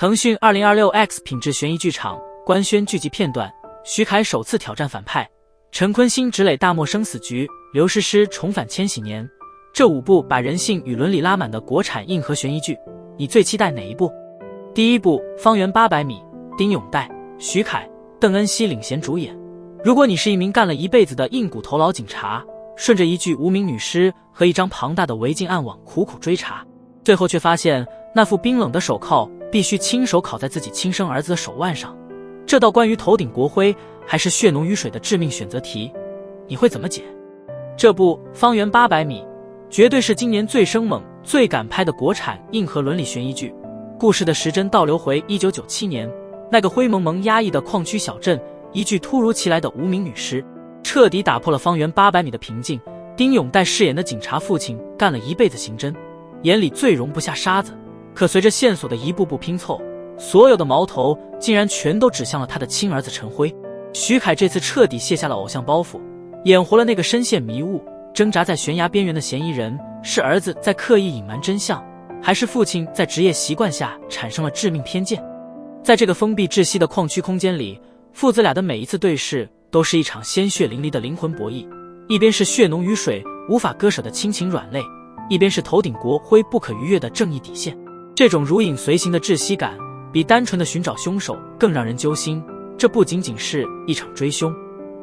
腾讯 2026X 品质悬疑剧场官宣剧集片段，徐凯首次挑战反派，陈坤辛直垒大漠生死局，刘诗诗重返千禧年。这5部把人性与伦理拉满的国产硬核悬疑剧，你最期待哪一部？第一部《方圆800米》，丁永岱、徐凯、邓恩熙领衔主演。如果你是一名干了一辈子的硬骨头老警察，顺着一具无名女尸和一张庞大的违禁暗网苦苦追查，最后却发现那副冰冷的手铐必须亲手铐在自己亲生儿子的手腕上，这道关于头顶国徽还是血浓于水的致命选择题，你会怎么解？这部《方圆800米》绝对是今年最生猛、最敢拍的国产硬核伦理悬疑剧。故事的时针倒流回1997年，那个灰蒙蒙压抑的矿区小镇，一具突如其来的无名女尸彻底打破了方圆800米的平静。丁永岱饰演的警察父亲干了一辈子刑侦，眼里最容不下沙子，可随着线索的一步步拼凑，所有的矛头竟然全都指向了他的亲儿子陈辉。徐凯这次彻底卸下了偶像包袱，演活了那个深陷迷雾、挣扎在悬崖边缘的嫌疑人，是儿子在刻意隐瞒真相，还是父亲在职业习惯下产生了致命偏见？在这个封闭窒息的矿区空间里，父子俩的每一次对视都是一场鲜血淋漓的灵魂博弈，一边是血浓于水无法割舍的亲情软肋，一边是头顶国徽不可逾越的正义底线。这种如影随形的窒息感比单纯的寻找凶手更让人揪心。这不仅仅是一场追凶，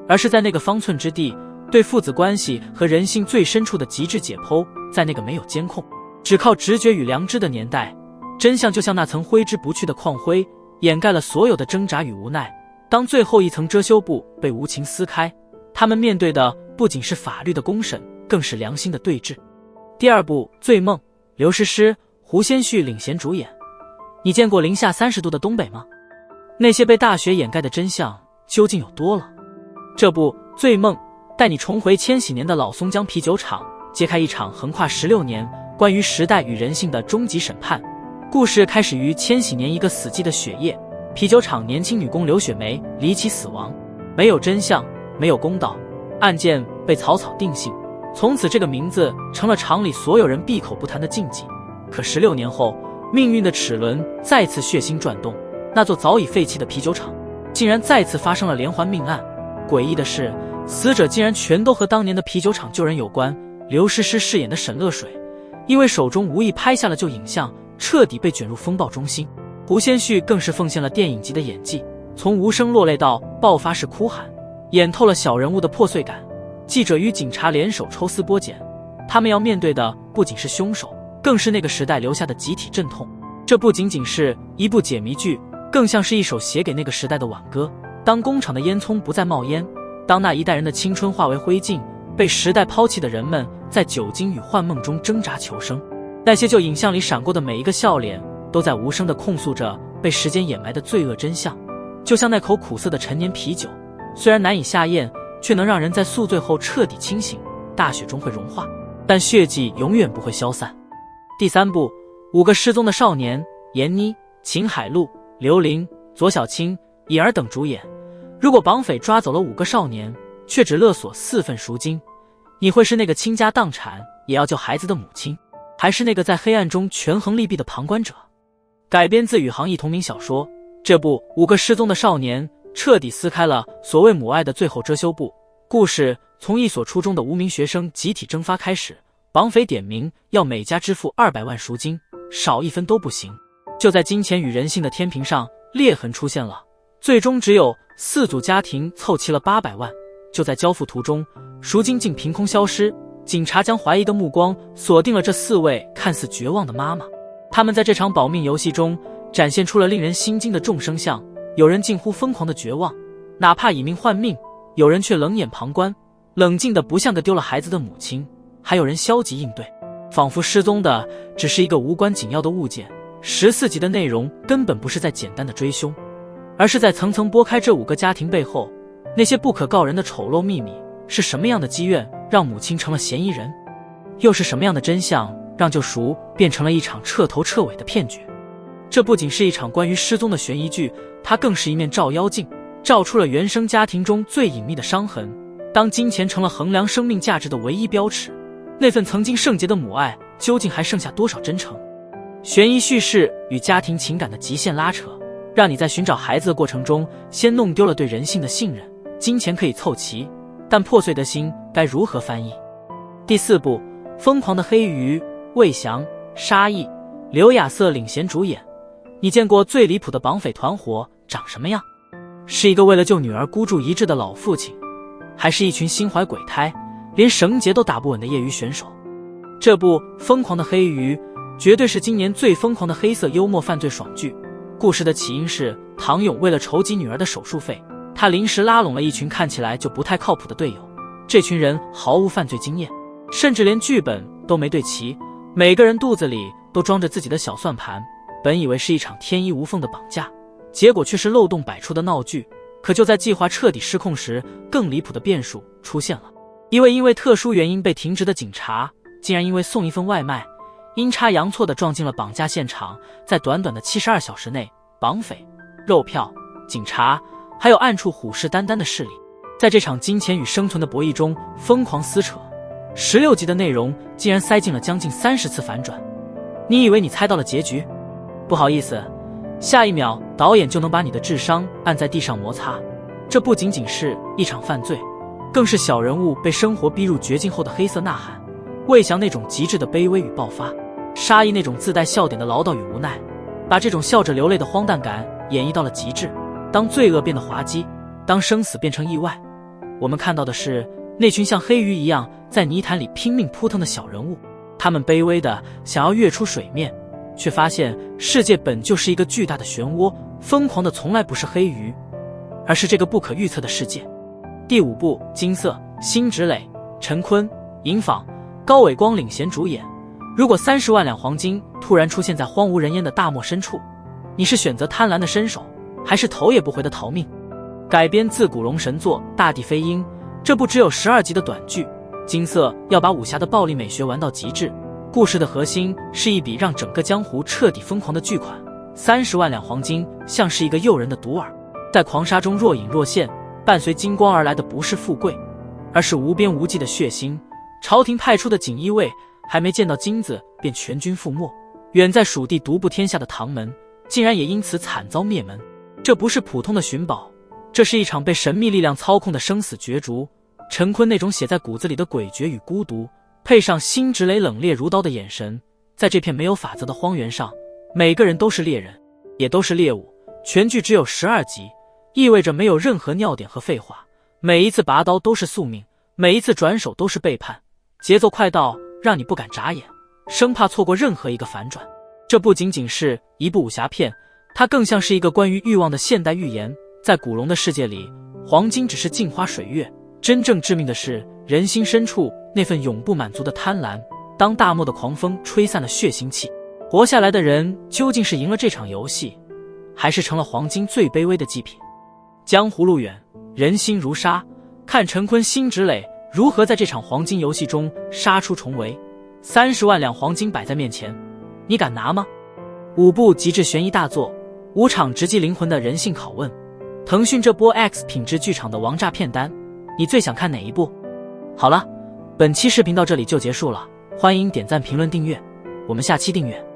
而是在那个方寸之地对父子关系和人性最深处的极致解剖。在那个没有监控，只靠直觉与良知的年代，真相就像那层挥之不去的矿灰，掩盖了所有的挣扎与无奈。当最后一层遮羞布被无情撕开，他们面对的不仅是法律的公审，更是良心的对峙。第二部《醉梦》，刘诗诗、胡先煦领衔主演。你见过零下30度的东北吗？那些被大雪掩盖的真相究竟有多冷？这部《醉梦》带你重回千禧年的老松江啤酒厂，揭开一场横跨16年关于时代与人性的终极审判。故事开始于千禧年一个死寂的雪夜，啤酒厂年轻女工刘雪梅离奇死亡，没有真相，没有公道，案件被草草定性，从此这个名字成了厂里所有人闭口不谈的禁忌。可16年后，命运的齿轮再次血腥转动，那座早已废弃的啤酒厂竟然再次发生了连环命案。诡异的是，死者竟然全都和当年的啤酒厂救人有关。刘诗诗饰演的沈乐水因为手中无意拍下了旧影像，彻底被卷入风暴中心。胡先煦更是奉献了电影级的演技，从无声落泪到爆发式哭喊，演透了小人物的破碎感。记者与警察联手抽丝剥茧，他们要面对的不仅是凶手，更是那个时代留下的集体阵痛。这不仅仅是一部解谜剧，更像是一首写给那个时代的挽歌。当工厂的烟囱不再冒烟，当那一代人的青春化为灰烬，被时代抛弃的人们在酒精与幻梦中挣扎求生，那些旧影像里闪过的每一个笑脸，都在无声地控诉着被时间掩埋的罪恶真相。就像那口苦涩的陈年啤酒，虽然难以下咽，却能让人在宿醉后彻底清醒。大雪中会融化，但血迹永远不会消散。第三部《5个失踪的少年》，闫妮、秦海璐、刘琳、左小青、尹儿等主演。如果绑匪抓走了5个少年，却只勒索4份赎金，你会是那个倾家荡产也要救孩子的母亲，还是那个在黑暗中权衡利弊的旁观者？改编自宇航一同名小说，这部《5个失踪的少年》彻底撕开了所谓母爱的最后遮羞布。故事从一所初中的无名学生集体蒸发开始，绑匪点名要每家支付200万赎金，少1分都不行。就在金钱与人性的天平上，裂痕出现了，最终只有4组家庭凑齐了800万。就在交付途中，赎金竟凭空消失，警察将怀疑的目光锁定了这4位看似绝望的妈妈。他们在这场保命游戏中展现出了令人心惊的众生相，有人近乎疯狂的绝望，哪怕以命换命；有人却冷眼旁观，冷静的不像个丢了孩子的母亲；还有人消极应对，仿佛失踪的只是一个无关紧要的物件。14集的内容根本不是在简单的追凶，而是在层层拨开这5个家庭背后那些不可告人的丑陋秘密。是什么样的积怨让母亲成了嫌疑人？又是什么样的真相让救赎变成了一场彻头彻尾的骗局？这不仅是一场关于失踪的悬疑剧，它更是一面照妖镜，照出了原生家庭中最隐秘的伤痕。当金钱成了衡量生命价值的唯一标尺，那份曾经圣洁的母爱究竟还剩下多少真诚？悬疑叙事与家庭情感的极限拉扯，让你在寻找孩子的过程中，先弄丢了对人性的信任。金钱可以凑齐，但破碎的心该如何翻译？第4部《疯狂的黑鱼》，魏翔、沙溢、刘雅瑟领衔主演。你见过最离谱的绑匪团伙长什么样？是一个为了救女儿孤注一掷的老父亲，还是一群心怀鬼胎、连绳结都打不稳的业余选手？这部《疯狂的黑鱼》绝对是今年最疯狂的黑色幽默犯罪爽剧。故事的起因是唐勇为了筹集女儿的手术费，他临时拉拢了一群看起来就不太靠谱的队友。这群人毫无犯罪经验，甚至连剧本都没对齐，每个人肚子里都装着自己的小算盘。本以为是一场天衣无缝的绑架，结果却是漏洞百出的闹剧。可就在计划彻底失控时，更离谱的变数出现了。一位因为特殊原因被停职的警察，竟然因为送一份外卖，阴差阳错地撞进了绑架现场。在短短的72小时内，绑匪、肉票、警察，还有暗处虎视眈眈的势力，在这场金钱与生存的博弈中疯狂撕扯。16集的内容竟然塞进了将近30次反转。你以为你猜到了结局？不好意思，下一秒导演就能把你的智商按在地上摩擦。这不仅仅是一场犯罪，更是小人物被生活逼入绝境后的黑色呐喊。魏翔那种极致的卑微与爆发，沙溢那种自带笑点的唠叨与无奈，把这种笑着流泪的荒诞感演绎到了极致。当罪恶变得滑稽，当生死变成意外，我们看到的是那群像黑鱼一样在泥潭里拼命扑腾的小人物。他们卑微的想要跃出水面，却发现世界本就是一个巨大的漩涡，疯狂的从来不是黑鱼，而是这个不可预测的世界。第5部《金色》，辛芷蕾、陈坤、尹昉、高伟光领衔主演。如果30万两黄金突然出现在荒无人烟的大漠深处，你是选择贪婪的伸手，还是头也不回的逃命？改编自古龙神作《大地飞鹰》，这部只有12集的短剧，金色要把武侠的暴力美学玩到极致。故事的核心是一笔让整个江湖彻底疯狂的巨款，30万两黄金像是一个诱人的毒饵，在狂沙中若隐若现。伴随金光而来的不是富贵，而是无边无际的血腥。朝廷派出的锦衣卫还没见到金子便全军覆没，远在蜀地独步天下的唐门竟然也因此惨遭灭门。这不是普通的寻宝，这是一场被神秘力量操控的生死角逐。陈坤那种写在骨子里的诡谲与孤独，配上辛芷蕾冷冽如刀的眼神，在这片没有法则的荒原上，每个人都是猎人，也都是猎物。全剧只有12集，意味着没有任何尿点和废话，每一次拔刀都是宿命，每一次转手都是背叛，节奏快到让你不敢眨眼，生怕错过任何一个反转。这不仅仅是一部武侠片，它更像是一个关于欲望的现代寓言。在古龙的世界里，黄金只是镜花水月，真正致命的是人心深处那份永不满足的贪婪。当大漠的狂风吹散了血腥气，活下来的人究竟是赢了这场游戏，还是成了黄金最卑微的祭品？江湖路远，人心如沙，看陈坤、辛芷蕾如何在这场黄金游戏中杀出重围。30万两黄金摆在面前，你敢拿吗？5部极致悬疑大作，5场直击灵魂的人性拷问。腾讯这波 X 品质剧场的王炸片单，你最想看哪一部？好了，本期视频到这里就结束了，欢迎点赞、评论、订阅，我们下期订阅。